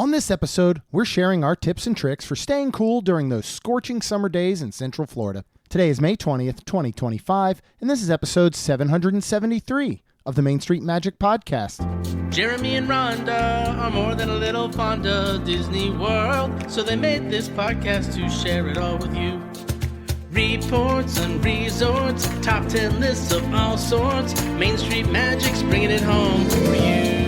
On this episode, we're sharing our tips and tricks for staying cool during those scorching summer days in Central Florida. Today is May 20th, 2025, and this is episode 773 of the Main Street Magic Podcast. Jeremy and Rhonda are more than a little fond of Disney World, so they made this podcast to share it all with you. Reports and resorts, top 10 lists of all sorts, Main Street Magic's bringing it home for you.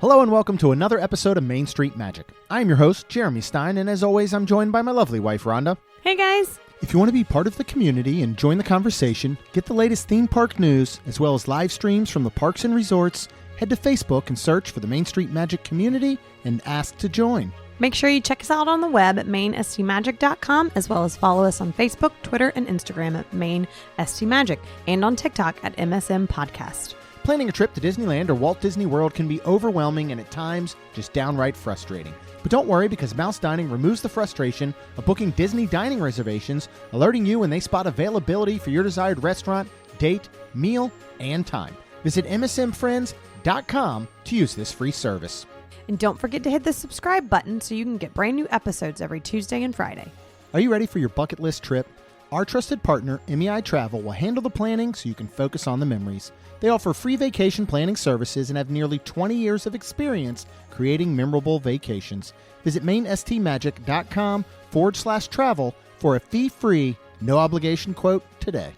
Hello and welcome to another episode of Main Street Magic. I'm your host, Jeremy Stein, and as always, I'm joined by my lovely wife, Rhonda. Hey guys! If you want to be part of the community and join the conversation, get the latest theme park news, as well as live streams from the parks and resorts, head to Facebook and search for the Main Street Magic community and ask to join. Make sure you check us out on the web at mainstmagic.com, as well as follow us on Facebook, Twitter, and Instagram at mainstmagic, and on TikTok at MSM Podcast. Planning a trip to Disneyland or Walt Disney World can be overwhelming and at times just downright frustrating. But don't worry, because Mouse Dining removes the frustration of booking Disney dining reservations, alerting you when they spot availability for your desired restaurant, date, meal, and time. Visit msmfriends.com to use this free service. And don't forget to hit the subscribe button so you can get brand new episodes every Tuesday and Friday. Are you ready for your bucket list trip? Our trusted partner, MEI Travel, will handle the planning so you can focus on the memories. They offer free vacation planning services and have nearly 20 years of experience creating memorable vacations. Visit mainstmagic.com/travel for a fee-free, no-obligation quote today.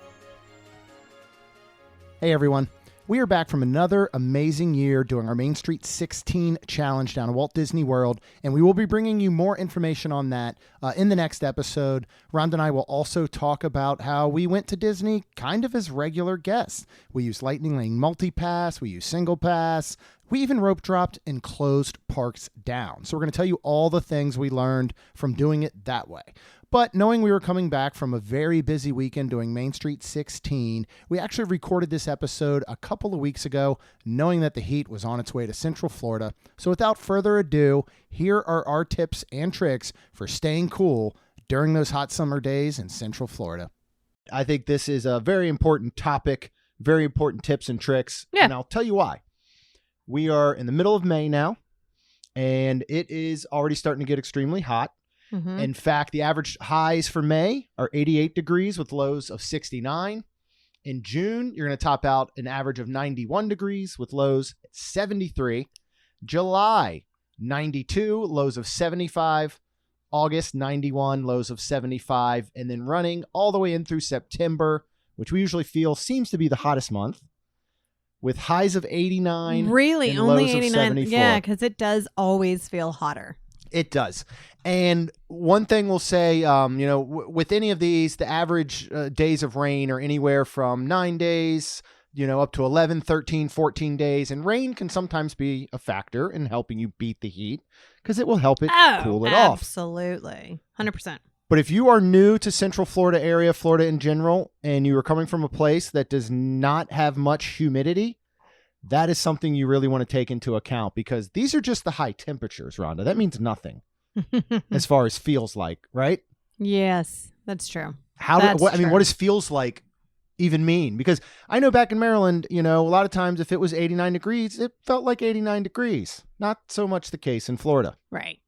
Hey everyone. We are back from another amazing year doing our Main Street 16 challenge down at Walt Disney World, and we will be bringing you more information on that in the next episode. Rhonda and I will also talk about how we went to Disney kind of as regular guests. We used Lightning Lane Multipass, we used Single Pass, we even rope dropped and closed parks down. So we're going to tell you all the things we learned from doing it that way. But knowing we were coming back from a very busy weekend doing Main Street 16, we actually recorded this episode a couple of weeks ago, knowing that the heat was on its way to Central Florida. So without further ado, here are our tips and tricks for staying cool during those hot summer days in Central Florida. I think this is a very important topic, very important tips and tricks, and I'll tell you why. We are in the middle of May now, and it is already starting to get extremely hot. Mm-hmm. In fact, the average highs for May are 88 degrees with lows of 69. In June, you're going to top out an average of 91 degrees with lows at 73. July, 92, lows of 75. August, 91, lows of 75. And then running all the way in through September, which we usually feel seems to be the hottest month, with highs of 89. Really? And Only lows 89? Of 74. Yeah, because it does always feel hotter. It does. And one thing we'll say, with any of these, the average days of rain are anywhere from 9 days, up to 11, 13, 14 days. And rain can sometimes be a factor in helping you beat the heat because it will help it cool it off. Absolutely. 100%. But if you are new to Central Florida area, Florida in general, and you are coming from a place that does not have much humidity, that is something you really want to take into account because these are just the high temperatures, Rhonda. That means nothing as far as feels like, right? Yes, that's true. What does feels like even mean? Because I know back in Maryland, a lot of times if it was 89 degrees, it felt like 89 degrees. Not so much the case in Florida. Right.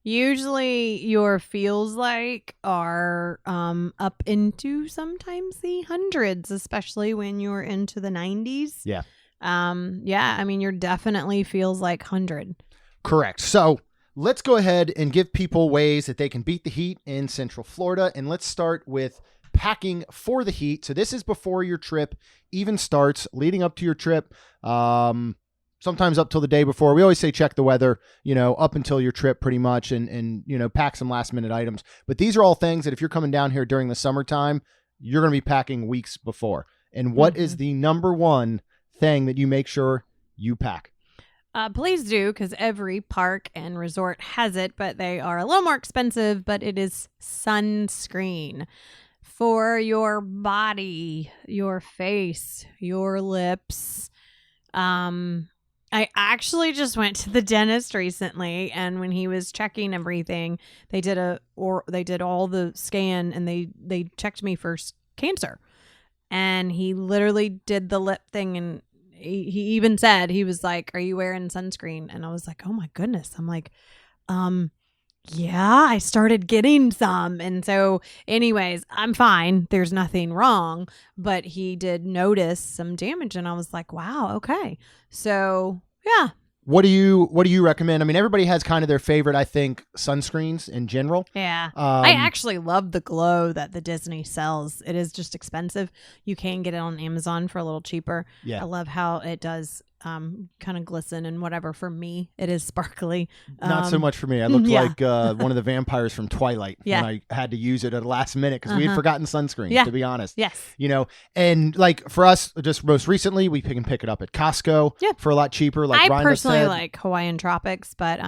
Usually your feels like are up into sometimes the hundreds, especially when you're into the 90s. Yeah. Your definitely feels like 100. Correct. So let's go ahead and give people ways that they can beat the heat in Central Florida. And let's start with packing for the heat. So this is before your trip even starts, leading up to your trip. Sometimes up till the day before. We always say check the weather, up until your trip pretty much and pack some last minute items. But these are all things that if you're coming down here during the summertime, you're going to be packing weeks before. And what is the number one thing that you make sure you pack? Please do, because every park and resort has it, but they are a little more expensive, but it is sunscreen for your body, your face, your lips. I actually just went to the dentist recently, and when he was checking everything, they did all the scan, and they checked me for cancer. And he literally did the lip thing, and he even said, he was like, "Are you wearing sunscreen?" And I was like, "Oh my goodness." I'm like, yeah, I started getting some. And so anyways, I'm fine. There's nothing wrong, but he did notice some damage and I was like, wow, okay. So yeah. What do you recommend? I mean, everybody has kind of their favorite, I think, sunscreens in general. Yeah. I actually love the glow that the Disney sells. It is just expensive. You can get it on Amazon for a little cheaper. Yeah. I love how it does kind of glisten and whatever. For me, it is sparkly. Not so much for me. I looked yeah. like one of the vampires from Twilight when I had to use it at the last minute because we had forgotten sunscreen, to be honest. Yes. You know, and like for us, just most recently, we can pick it up at Costco for a lot cheaper. Like I Rhonda personally said. like Hawaiian Tropics, but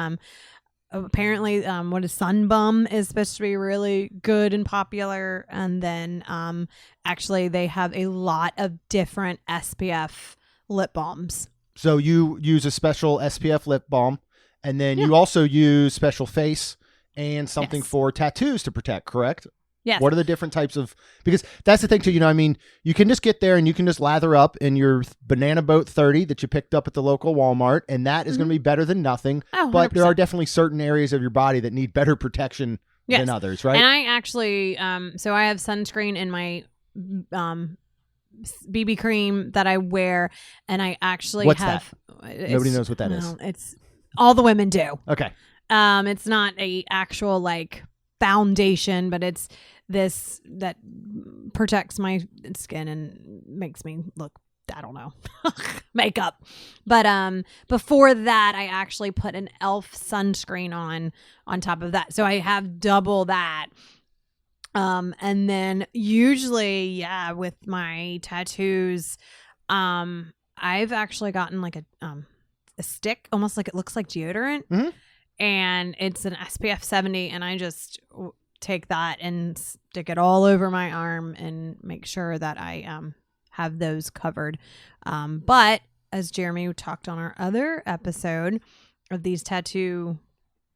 apparently what is Sun Bum is supposed to be really good and popular. And then actually they have a lot of different SPF lip balms. So you use a special SPF lip balm, and then you also use special face and something for tattoos to protect, correct? Yes. What are the different types of, because that's the thing too, you know, I mean, you can just get there and you can just lather up in your Banana Boat 30 that you picked up at the local Walmart, and that is going to be better than nothing. Oh, but 100%. there are definitely certain areas of your body that need better protection than others, right? And I actually, so I have sunscreen in my BB cream that I wear, and I actually What's have. that? Nobody knows what that is. It's all the women do. Okay. It's not a actual like foundation, but it's this that protects my skin and makes me look, I don't know, makeup. But before that, I actually put an ELF sunscreen on top of that, so I have double that. And then usually, with my tattoos, I've actually gotten like a stick, almost like it looks like deodorant, and it's an SPF 70, and I just take that and stick it all over my arm and make sure that I have those covered. But as Jeremy talked on our other episode of these tattoo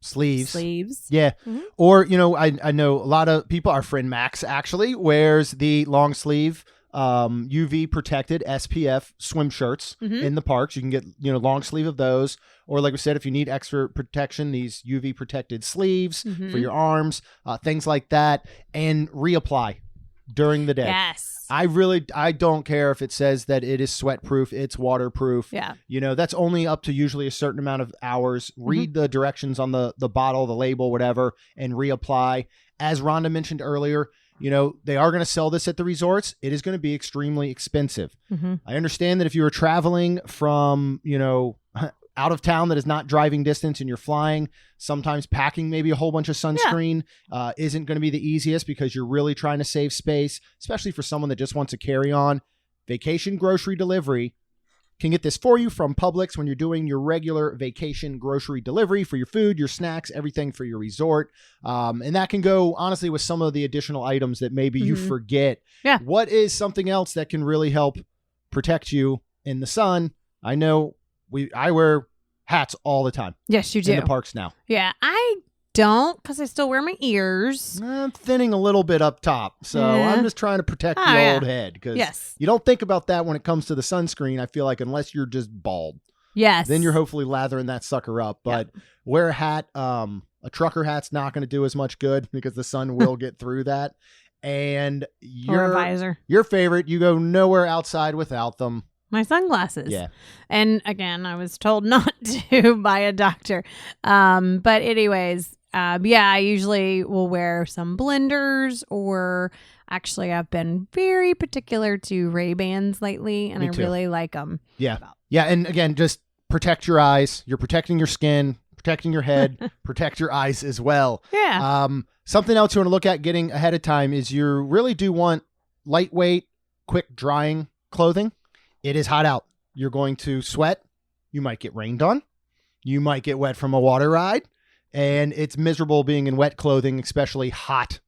sleeves. Yeah. Or, you know, I know a lot of people, our friend Max actually wears the long sleeve UV protected SPF swim shirts in the parks. You can get, you know, long sleeve of those. Or like we said, if you need extra protection, these UV protected sleeves for your arms, things like that, and reapply during the day. Yes. I don't care if it says that it is sweat proof, it's waterproof. Yeah. You know, that's only up to usually a certain amount of hours. Read the directions on the bottle, the label, whatever, and reapply. As Rhonda mentioned earlier, you know, they are going to sell this at the resorts. It is going to be extremely expensive. I understand that if you are traveling from, you know, out of town that is not driving distance and you're flying, sometimes packing maybe a whole bunch of sunscreen isn't going to be the easiest because you're really trying to save space, especially for someone that just wants to carry on. Vacation grocery delivery can get this for you from Publix when you're doing your regular vacation grocery delivery for your food, your snacks, everything for your resort. And that can go, honestly, with some of the additional items that maybe you forget. Yeah. What is something else that can really help protect you in the sun? I know I wear hats all the time. Yes, you do. In the parks now. Yeah, I don't, because I still wear my ears. I'm thinning a little bit up top. So I'm just trying to protect the old head. Because you don't think about that when it comes to the sunscreen, I feel like, unless you're just bald. Yes. Then you're hopefully lathering that sucker up. But wear a hat. A trucker hat's not going to do as much good because the sun will get through that. And or a visor. Your favorite, you go nowhere outside without them. My sunglasses. Yeah. And again, I was told not to by a doctor. But anyways, I usually will wear some blenders, or actually I've been very particular to Ray-Bans lately, and I really like them. Yeah. Yeah. And again, just protect your eyes. You're protecting your skin, protecting your head, protect your eyes as well. Yeah. Something else you want to look at getting ahead of time is you really do want lightweight, quick drying clothing. It is hot out. You're going to sweat. You might get rained on. You might get wet from a water ride. And it's miserable being in wet clothing, especially hot,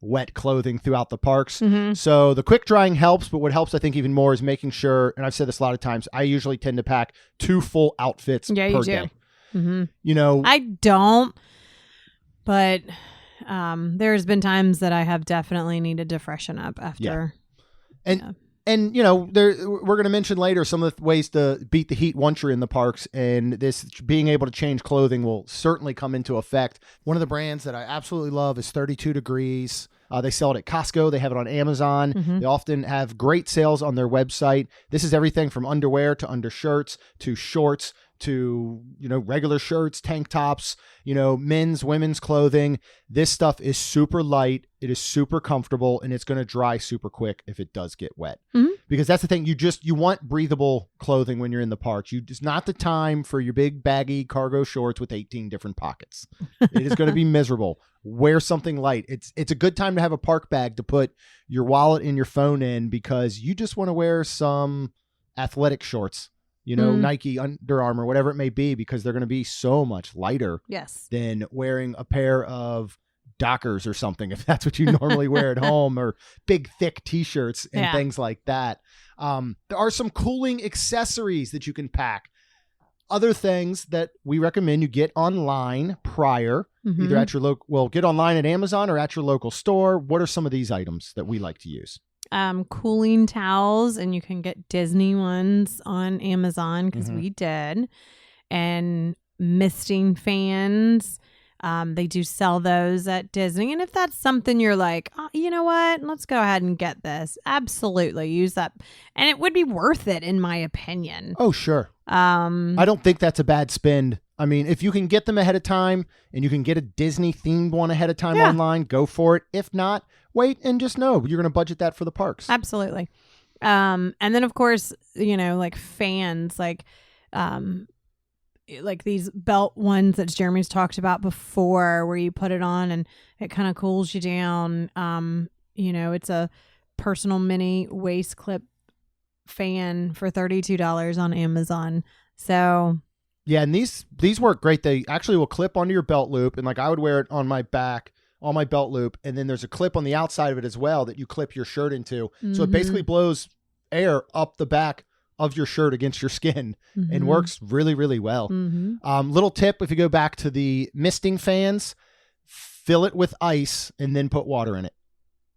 wet clothing throughout the parks. So the quick drying helps, but what helps, I think, even more is making sure, and I've said this a lot of times, I usually tend to pack 2 full outfits per day. You know, I don't, but there's been times that I have definitely needed to freshen up after. And And, you know, we're going to mention later some of the ways to beat the heat once you're in the parks, and this being able to change clothing will certainly come into effect. One of the brands that I absolutely love is 32 Degrees. They sell it at Costco. They have it on Amazon. They often have great sales on their website. This is everything from underwear to undershirts to shorts to, you know, regular shirts, tank tops, you know, men's, women's clothing. This stuff is super light. It is super comfortable, and it's going to dry super quick if it does get wet. Because that's the thing. You want breathable clothing when you're in the parks. It's not the time for your big baggy cargo shorts with 18 different pockets. It is going to be miserable. Wear something light. It's a good time to have a park bag to put your wallet and your phone in, because you just want to wear some athletic shorts. You know, Nike, Under Armour, whatever it may be, because they're going to be so much lighter than wearing a pair of Dockers or something, if that's what you normally wear at home, or big, thick T-shirts and things like that. There are some cooling accessories that you can pack. Other things that we recommend you get online prior, either at your get online at Amazon or at your local store. What are some of these items that we like to use? Cooling towels, and you can get Disney ones on Amazon, because we did, and misting fans. They do sell those at Disney, and if that's something you're like, oh, you know what, let's go ahead and get this, absolutely use that, and it would be worth it in my opinion. Oh, sure. I don't think that's a bad spend. I mean, if you can get them ahead of time and you can get a Disney themed one ahead of time online, go for it. If not, wait and just know you're going to budget that for the parks. Absolutely. And then of course, you know, like fans, like these belt ones that Jeremy's talked about before, where you put it on and it kind of cools you down. You know, it's a personal mini waist clip fan for $32 on Amazon. So yeah, and these work great. They actually will clip onto your belt loop, and like I would wear it on my back, on my belt loop, and then there's a clip on the outside of it as well that you clip your shirt into. So it basically blows air up the back of your shirt against your skin and works really, really well. Little tip, if you go back to the misting fans, fill it with ice and then put water in it,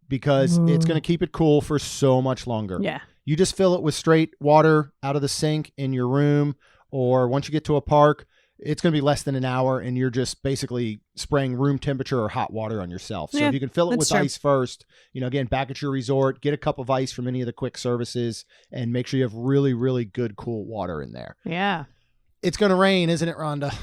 because it's going to keep it cool for so much longer. Yeah. You just fill it with straight water out of the sink in your room, or once you get to a park, it's going to be less than an hour, and you're just basically spraying room temperature or hot water on yourself. So if you can fill it with ice first, you know, again, back at your resort, get a cup of ice from any of the quick services, and make sure you have really, really good cool water in there. Yeah. It's going to rain, isn't it, Rhonda?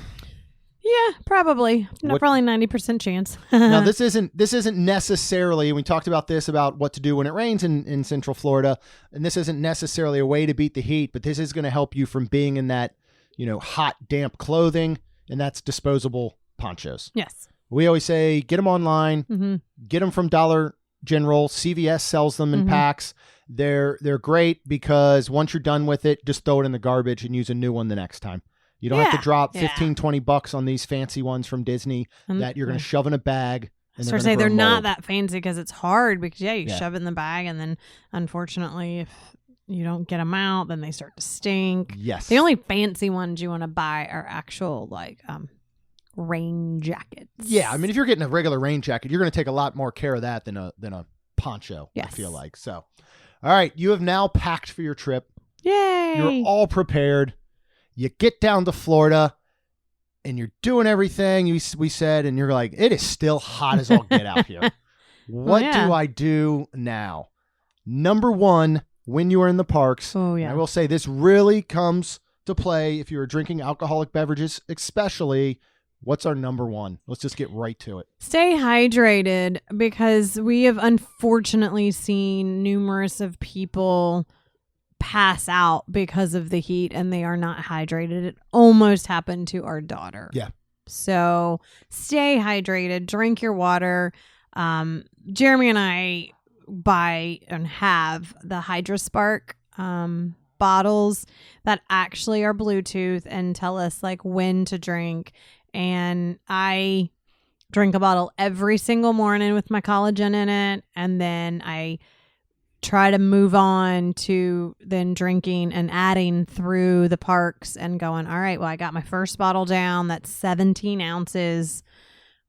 Yeah, probably. Probably 90% chance. Now, this isn't necessarily, and we talked about this, about what to do when it rains in Central Florida, and this isn't necessarily a way to beat the heat, but this is going to help you from being in that, you know, hot, damp clothing, and that's disposable ponchos. Yes. We always say, get them online, get them from Dollar General. CVS sells them in packs. They're great, because once you're done with it, just throw it in the garbage and use a new one the next time. You don't have to drop $15-$20 on these fancy ones from Disney that you're going to shove in a bag. I was say they're not that fancy, because it's hard, because you shove it in the bag, and then unfortunately, if you don't get them out, then they start to stink. Yes. The only fancy ones you want to buy are actual rain jackets. Yeah, I mean, if you're getting a regular rain jacket, you're going to take a lot more care of that than a poncho. Yes. I feel like. So, all right, you have now packed for your trip. Yay! You're all prepared. You get down to Florida, and you're doing everything we said, and you're like, it is still hot as all get out here. What do I do now? Number one, when you are in the parks, I will say this really comes to play if you're drinking alcoholic beverages, especially. What's our number one? Let's just get right to it. Stay hydrated, because we have unfortunately seen numerous of people pass out because of the heat, and they are not hydrated. It almost happened to our daughter. Yeah. So stay hydrated, drink your water. Jeremy and I buy and have the HydraSpark bottles that actually are Bluetooth and tell us like when to drink. And I drink a bottle every single morning with my collagen in it, and then I try to move on to then drinking and adding through the parks and going, all right, well, I got my first bottle down. That's 17 ounces.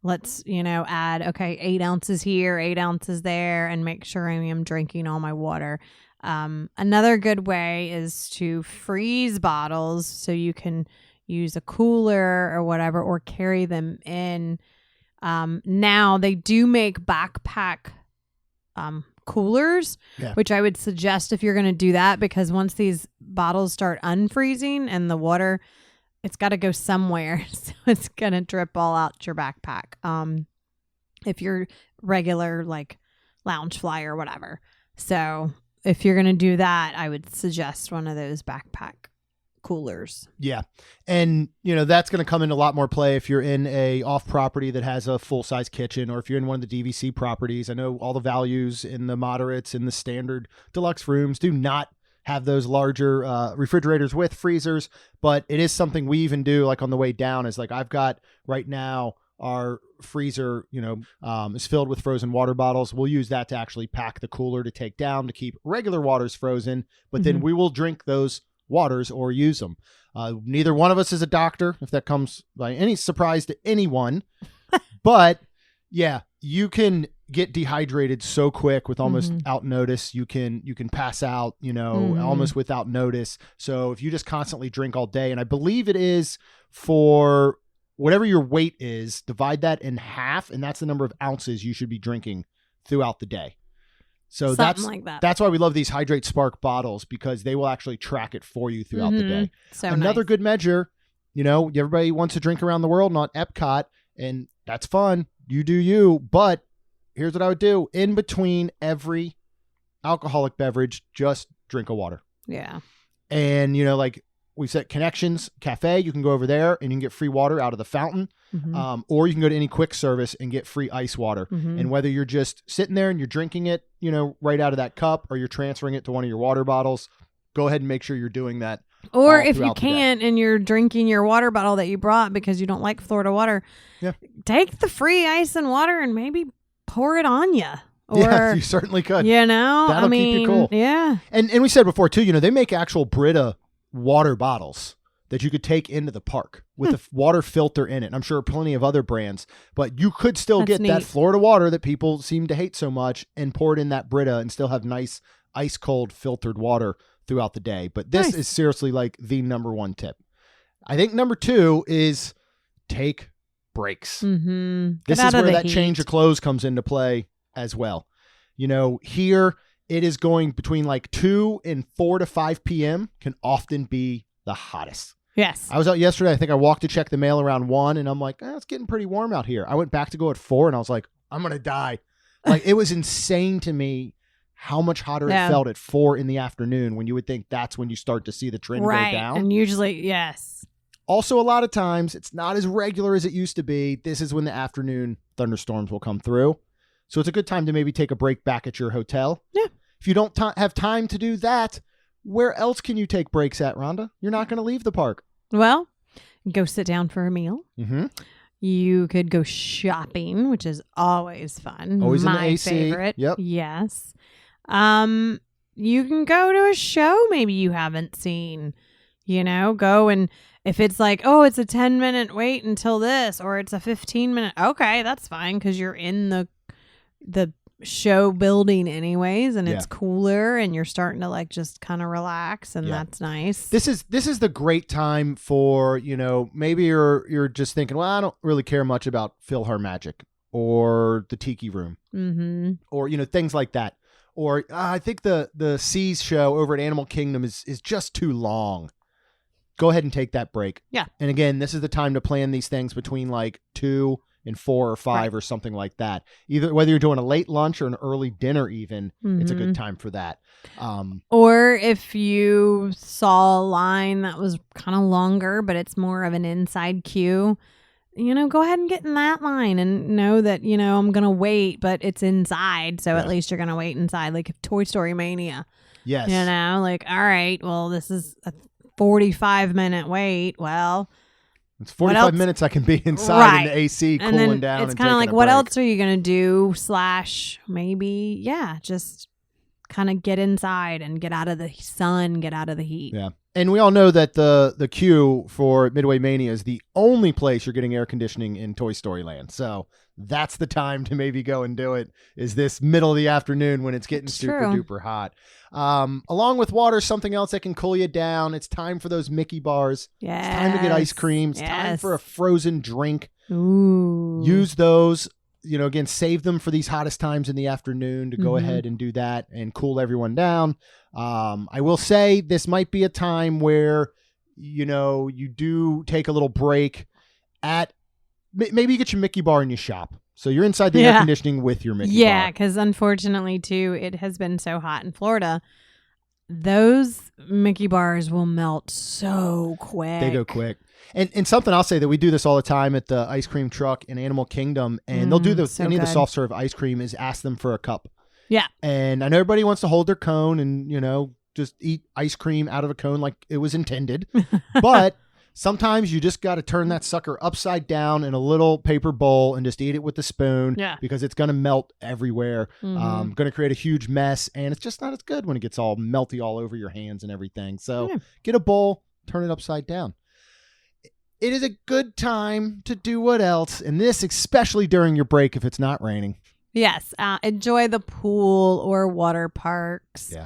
Let's, add, 8 ounces here, 8 ounces there, and make sure I am drinking all my water. Another good way is to freeze bottles so you can use a cooler or whatever, or carry them in. Now they do make backpack coolers, which I would suggest if you're going to do that, because once these bottles start unfreezing and the water, it's got to go somewhere, so it's going to drip all out your backpack. If you're regular like Loungefly or whatever. So if you're going to do that, I would suggest one of those backpack coolers. Yeah. And, that's going to come into a lot more play if you're in a off property that has a full size kitchen, or if you're in one of the DVC properties. I know all the values in the moderates and the standard deluxe rooms do not have those larger refrigerators with freezers, but it is something we even do like on the way down. Is like, I've got right now our freezer, is filled with frozen water bottles. We'll use that to actually pack the cooler to take down to keep regular waters frozen, but then we will drink those waters or use them. Neither one of us is a doctor, if that comes by any surprise to anyone, but yeah, you can get dehydrated so quick with almost out notice. You can pass out, almost without notice. So if you just constantly drink all day, and I believe it is for whatever your weight is, divide that in half, and that's the number of ounces you should be drinking throughout the day. So that's why we love these Hydrate Spark bottles, because they will actually track it for you throughout the day. So another good measure, everybody wants to drink around the world, not Epcot, and that's fun. You do you. But here's what I would do. In between every alcoholic beverage, just drink a water. Yeah. And, like we said, Connections Cafe, you can go over there and you can get free water out of the fountain. Or you can go to any quick service and get free ice water. And whether you're just sitting there and you're drinking it, right out of that cup, or you're transferring it to one of your water bottles, go ahead and make sure you're doing that. Or if you can't and you're drinking your water bottle that you brought because you don't like Florida water, take the free ice and water and maybe pour it on you. Or, you certainly could. That'll keep you cool. Yeah. And we said before too, they make actual Brita water bottles that you could take into the park with a water filter in it. And I'm sure plenty of other brands, but you could still get that Florida water that people seem to hate so much and pour it in that Brita and still have nice ice cold filtered water throughout the day. But this is seriously like the number one tip. I think number two is take breaks. This is where that change of clothes comes into play as well. Here it is going between like 2 and 4 to 5 p.m. can often be the hottest. Yes. I was out yesterday. I think I walked to check the mail around 1 and I'm like, it's getting pretty warm out here. I went back to go at 4 and I was like, I'm going to die. Like, it was insane to me how much hotter it felt at 4 in the afternoon, when you would think that's when you start to see the trend go down. And usually, yes. Also, a lot of times it's not as regular as it used to be. This is when the afternoon thunderstorms will come through. So it's a good time to maybe take a break back at your hotel. Yeah. If you don't have time to do that, where else can you take breaks at, Rhonda? You're not going to leave the park. Well, go sit down for a meal. You could go shopping, which is always fun. Always my in the AC. favorite. Yep. Yes. You can go to a show maybe you haven't seen. Go, and if it's like, it's a 10-minute wait until this, or it's a 15-minute, okay, that's fine, because you're in the show building anyways, and it's cooler, and you're starting to like just kind of relax, and that's nice. This is the great time for, maybe you're just thinking, well, I don't really care much about PhilharMagic or the Tiki Room, or things like that, or I think the Seas show over at Animal Kingdom is just too long. Go ahead and take that break. Yeah. And again, this is the time to plan these things between like 2 and 4 or 5 or something like that. Either whether you're doing a late lunch or an early dinner, even it's a good time for that. Or if you saw a line that was kind of longer, but it's more of an inside queue, go ahead and get in that line and know that, I'm going to wait, but it's inside. So at least you're going to wait inside. Like Toy Story Mania. Yes. Like, all right, well, this is a 45-minute wait. Well, it's 45 minutes I can be inside in the AC cooling down. It's kind of like, what else are you going to do? / maybe, just kind of get inside and get out of the sun, get out of the heat. Yeah. And we all know that the queue for Midway Mania is the only place you're getting air conditioning in Toy Story Land. So that's the time to maybe go and do it, is this middle of the afternoon when it's getting super duper hot. Along with water, something else that can cool you down. It's time for those Mickey bars. Yes. It's time to get ice cream. It's time for a frozen drink. Ooh. Use those. Again, save them for these hottest times in the afternoon to go ahead and do that and cool everyone down. I will say this might be a time where, you do take a little break at, maybe you get your Mickey bar and you shop. So you're inside the air conditioning with your Mickey bar. Yeah, because unfortunately, too, it has been so hot in Florida. Those Mickey bars will melt so quick. They go quick. And something I'll say that we do this all the time at the ice cream truck in Animal Kingdom, and they'll do this. Any of the soft serve ice cream is ask them for a cup. Yeah. And I know everybody wants to hold their cone and, just eat ice cream out of a cone like it was intended. But sometimes you just got to turn that sucker upside down in a little paper bowl and just eat it with a spoon because it's going to melt everywhere. Going to create a huge mess. And it's just not as good when it gets all melty all over your hands and everything. So get a bowl, turn it upside down. It is a good time to do what else, and this especially during your break if it's not raining. Yes. Enjoy the pool or water parks. Yeah.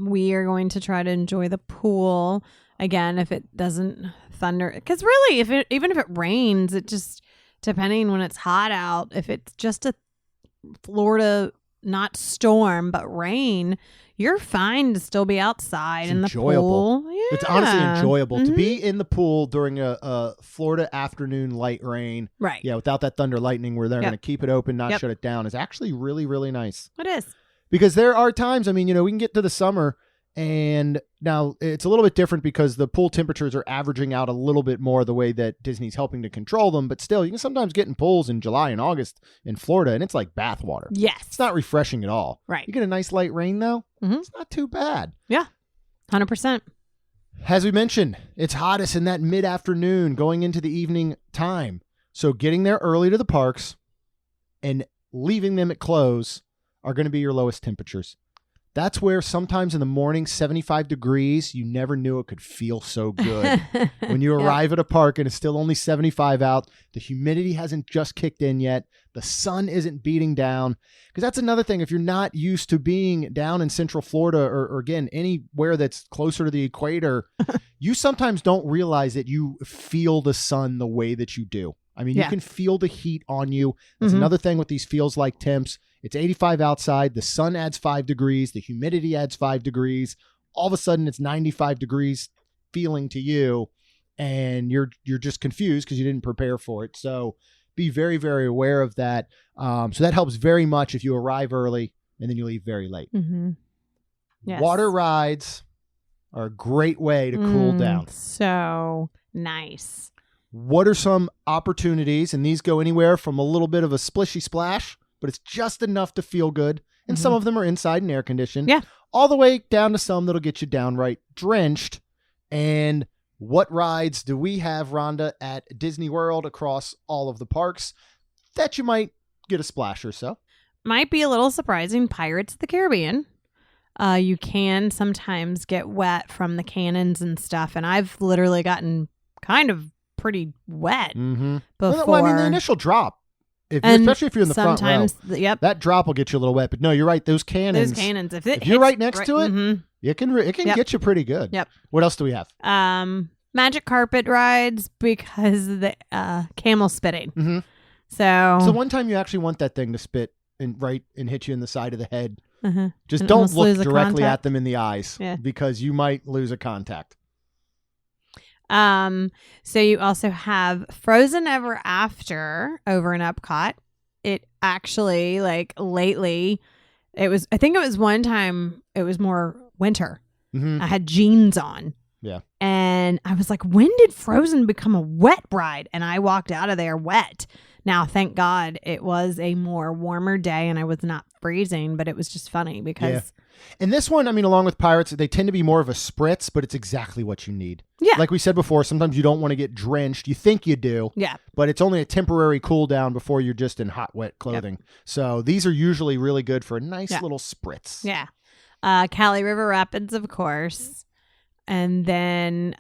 We are going to try to enjoy the pool. Again, if it doesn't thunder, because really, even if it rains, it just, depending when it's hot out, if it's just a Florida, not storm, but rain, you're fine to still be outside in the pool. Yeah. It's honestly enjoyable to be in the pool during a Florida afternoon light rain. Right. Yeah, without that thunder lightning where they're going to keep it open, not shut it down, is actually really, really nice. It is. Because there are times, we can get to the summer, and now it's a little bit different because the pool temperatures are averaging out a little bit more the way that Disney's helping to control them. But still, you can sometimes get in pools in July and August in Florida, and it's like bath water. Yes. It's not refreshing at all. Right. You get a nice light rain, though. It's not too bad. Yeah. 100%. As we mentioned, it's hottest in that mid-afternoon going into the evening time. So getting there early to the parks and leaving them at close are going to be your lowest temperatures. That's where sometimes in the morning, 75 degrees, you never knew it could feel so good. When you arrive at a park and it's still only 75 out, the humidity hasn't just kicked in yet, the sun isn't beating down. Because that's another thing, if you're not used to being down in Central Florida or again, anywhere that's closer to the equator, you sometimes don't realize that you feel the sun the way that you do. You can feel the heat on you. That's another thing with these feels like temps. It's 85 outside. The sun adds 5 degrees. The humidity adds 5 degrees. All of a sudden, it's 95 degrees feeling to you, and you're just confused because you didn't prepare for it. So be very, very aware of that. So that helps very much if you arrive early and then you leave very late. Yes. Water rides are a great way to cool down. So nice. What are some opportunities? And these go anywhere from a little bit of a splishy splash, but it's just enough to feel good. And some of them are inside and air conditioned. Yeah. All the way down to some that'll get you downright drenched. And what rides do we have, Rhonda, at Disney World across all of the parks that you might get a splash or so? Might be a little surprising. Pirates of the Caribbean. You can sometimes get wet from the cannons and stuff. And I've literally gotten kind of pretty wet before. Well, the initial drop, especially if you're in the front row, that drop will get you a little wet. But no, you're right. Those cannons, if you're right next to it, it can get you pretty good. Yep. What else do we have? Magic carpet rides because of the camel spitting. So one time you actually want that thing to spit and hit you in the side of the head. Just and don't look directly at them in the eyes because you might lose a contact. So you also have Frozen Ever After over in Epcot. It actually, lately, I think it was one time it was more winter. I had jeans on. Yeah. And I was like, when did Frozen become a wet ride? And I walked out of there wet. Now, thank God it was a more warmer day and I was not freezing, but it was just funny because... Yeah. And this one, along with Pirates, they tend to be more of a spritz, but it's exactly what you need. Yeah. Like we said before, sometimes you don't want to get drenched. You think you do. Yeah. But it's only a temporary cool down before you're just in hot, wet clothing. Yep. So these are usually really good for a nice little spritz. Yeah. Cali River Rapids, of course. And then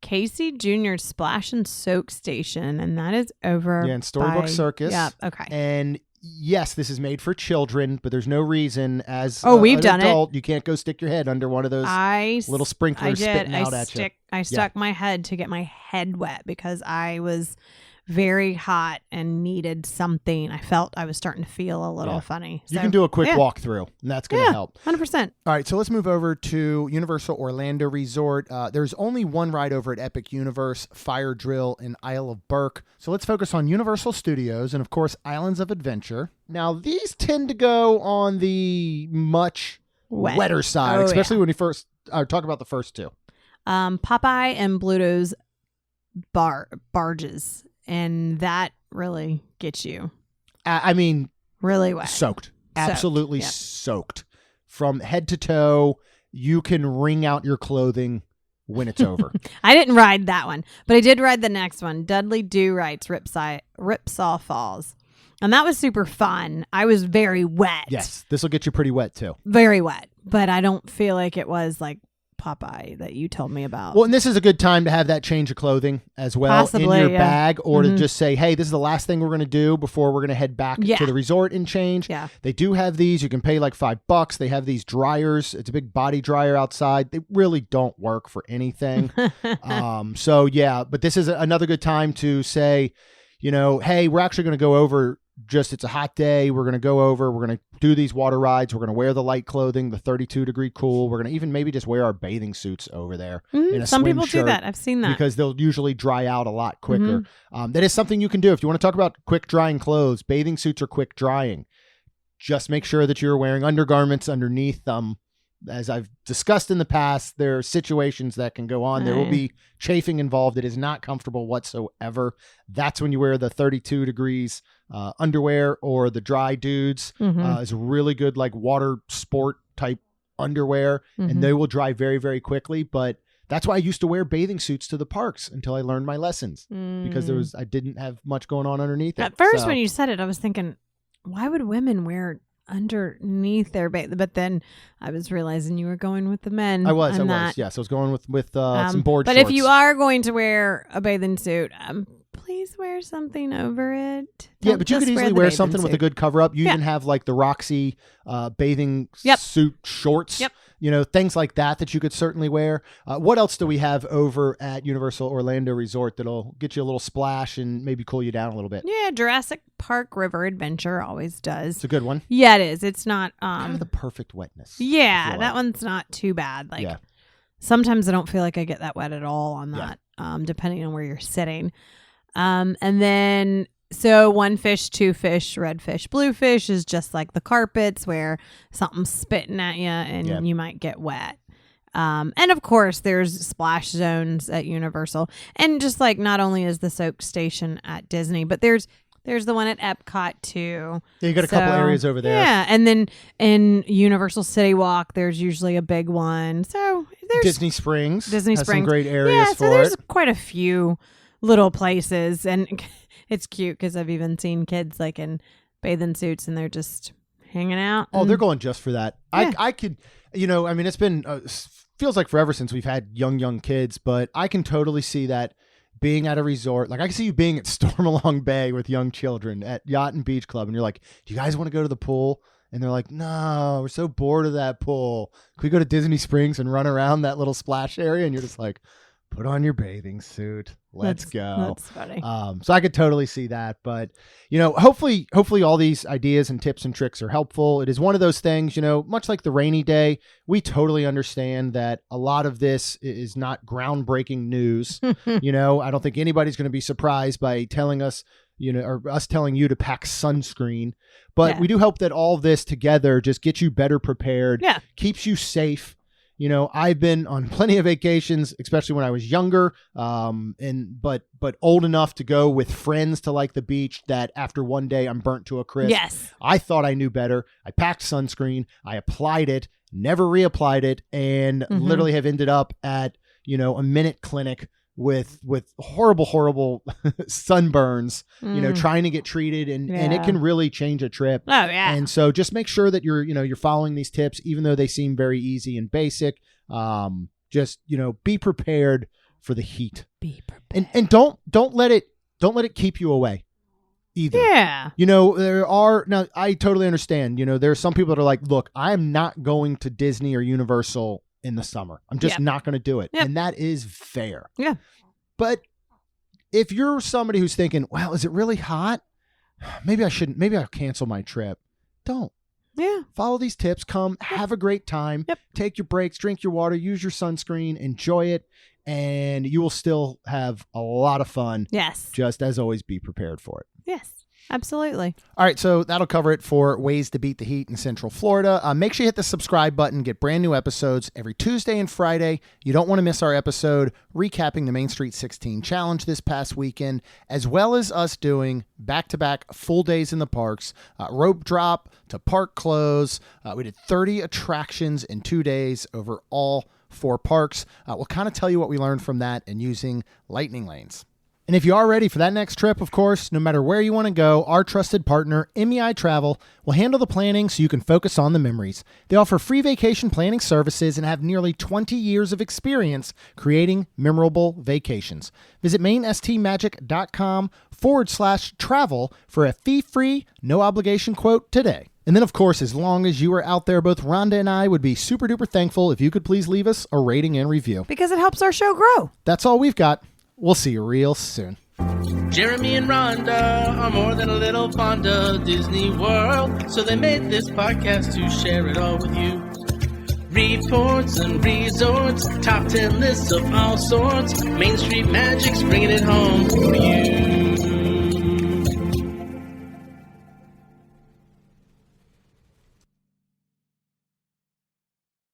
Casey Jr.'s Splash and Soak Station, and that is over in Storybook Circus. Yeah, okay. And yes, this is made for children, but there's no reason as we've an done adult, you can't go stick your head under one of those little sprinklers spitting out at you. I stuck my head to get my head wet because I was very hot and needed something. I felt I was starting to feel a little funny. You can do a quick walkthrough, and that's going to help. 100%. All right, so let's move over to Universal Orlando Resort. There's only one ride over at Epic Universe, Fire Drill in Isle of Burke. So let's focus on Universal Studios and, of course, Islands of Adventure. Now, these tend to go on the much wetter side, especially when you first talk about the first two. Popeye and Bluto's barges. And that really gets you. I mean, really wet. Soaked. Absolutely soaked. From head to toe, you can wring out your clothing when it's over. I didn't ride that one, but I did ride the next one. Dudley Do Right's Ripsaw Falls. And that was super fun. I was very wet. Yes, this will get you pretty wet too. Very wet. But I don't feel like it was like Popeye that you told me about. Well, and this is a good time to have that change of clothing as well. Possibly, in your bag, or to just say, hey, this is the last thing we're going to do before we're going to head back to the resort and change. Yeah. They do have these. You can pay like $5. They have these dryers. It's a big body dryer outside. They really don't work for anything. But this is another good time to say, hey, we're actually going to go over. It's a hot day. We're going to go over. We're going to do these water rides. We're going to wear the light clothing, the 32-degree cool. We're going to even maybe just wear our bathing suits over there. In a Some swim people shirt, do that. I've seen that. because they'll usually dry out a lot quicker. That is something you can do. If you want to talk about quick drying clothes, bathing suits are quick drying. Just make sure that you're wearing undergarments underneath them. As I've discussed in the past, there are situations that can go on. There will be chafing involved. It is not comfortable whatsoever. That's when you wear the 32 degrees underwear, or the dry dudes is really good, like water sport type underwear, and they will dry very, very quickly. But that's why I used to wear bathing suits to the parks until I learned my lessons, because I didn't have much going on underneath it. At first, when you said it, I was thinking, why would women wear underneath their but then I was realizing you were going with the men. I was. Yes, I was going with some board shorts. But if you are going to wear a bathing suit, please wear something over it. But you could easily wear something with a good cover up. You even have like the Roxy bathing suit shorts. Things like that you could certainly wear. What else do we have over at Universal Orlando Resort that'll get you a little splash and maybe cool you down a little bit? Yeah, Jurassic Park River Adventure always does. It's a good one. Yeah, it is. It's not kind of the perfect wetness. Yeah, that one's not too bad. Sometimes I don't feel like I get that wet at all on that, depending on where you're sitting. And then so one fish, two fish, red fish, blue fish is just like the carpets where something's spitting at you and you might get wet. And of course there's splash zones at Universal, and just like not only is the soak station at Disney, but there's the one at Epcot too. Yeah, you got a couple areas over there. Yeah, and then in Universal City Walk, there's usually a big one. So there's Disney Springs. Has some great areas for there's it. Quite a few little places, and it's cute because I've even seen kids like in bathing suits and they're just hanging out. Oh, they're going just for that. Yeah. I could, it's been feels like forever since we've had young kids, but I can totally see that being at a resort. Like I can see you being at Stormalong Bay with young children at Yacht and Beach Club, and you're like, do you guys want to go to the pool? And they're like, no, we're so bored of that pool. Can we go to Disney Springs and run around that little splash area? And you're just like, put on your bathing suit. Let's go. That's funny. So I could totally see that. But, hopefully all these ideas and tips and tricks are helpful. It is one of those things, much like the rainy day, we totally understand that a lot of this is not groundbreaking news. I don't think anybody's going to be surprised by telling us, or us telling you to pack sunscreen. But we do hope that all of this together just gets you better prepared, keeps you safe. I've been on plenty of vacations, especially when I was younger, but old enough to go with friends to like the beach, that after one day I'm burnt to a crisp. Yes. I thought I knew better. I packed sunscreen. I applied it, never reapplied it, and literally have ended up at, a minute clinic with horrible sunburns, trying to get treated, and it can really change a trip. Oh yeah. And so just make sure that you're following these tips, even though they seem very easy and basic. Just, be prepared for the heat. Be prepared. And don't let it keep you away either. Yeah. Now I totally understand, there are some people that are like, look, I'm not going to Disney or Universal in the summer. I'm just not going to do it. Yep. And that is fair. Yeah. But if you're somebody who's thinking, well, is it really hot? Maybe I'll cancel my trip. Don't. Yeah. Follow these tips. Come, have a great time. Yep. Take your breaks, drink your water, use your sunscreen, enjoy it, and you will still have a lot of fun. Yes. Just as always, be prepared for it. Yes. Absolutely. All right, so that'll cover it for ways to beat the heat in Central Florida. Make sure you hit the subscribe button, get brand new episodes every Tuesday and Friday. You don't want to miss our episode recapping the Main Street 16 Challenge this past weekend, as well as us doing back-to-back full days in the parks, rope drop to park close. We did 30 attractions in 2 days over all 4 parks. We'll kind of tell you what we learned from that and using lightning lanes. And if you are ready for that next trip, of course, no matter where you want to go, our trusted partner, MEI Travel, will handle the planning so you can focus on the memories. They offer free vacation planning services and have nearly 20 years of experience creating memorable vacations. Visit mainstmagic.com/travel for a fee-free, no-obligation quote today. And then, of course, as long as you are out there, both Rhonda and I would be super duper thankful if you could please leave us a rating and review. Because it helps our show grow. That's all we've got. We'll see you real soon. Jeremy and Rhonda are more than a little fond of Disney World, so they made this podcast to share it all with you. Reports and resorts, top 10 lists of all sorts, Main Street Magic's bringing it home for you.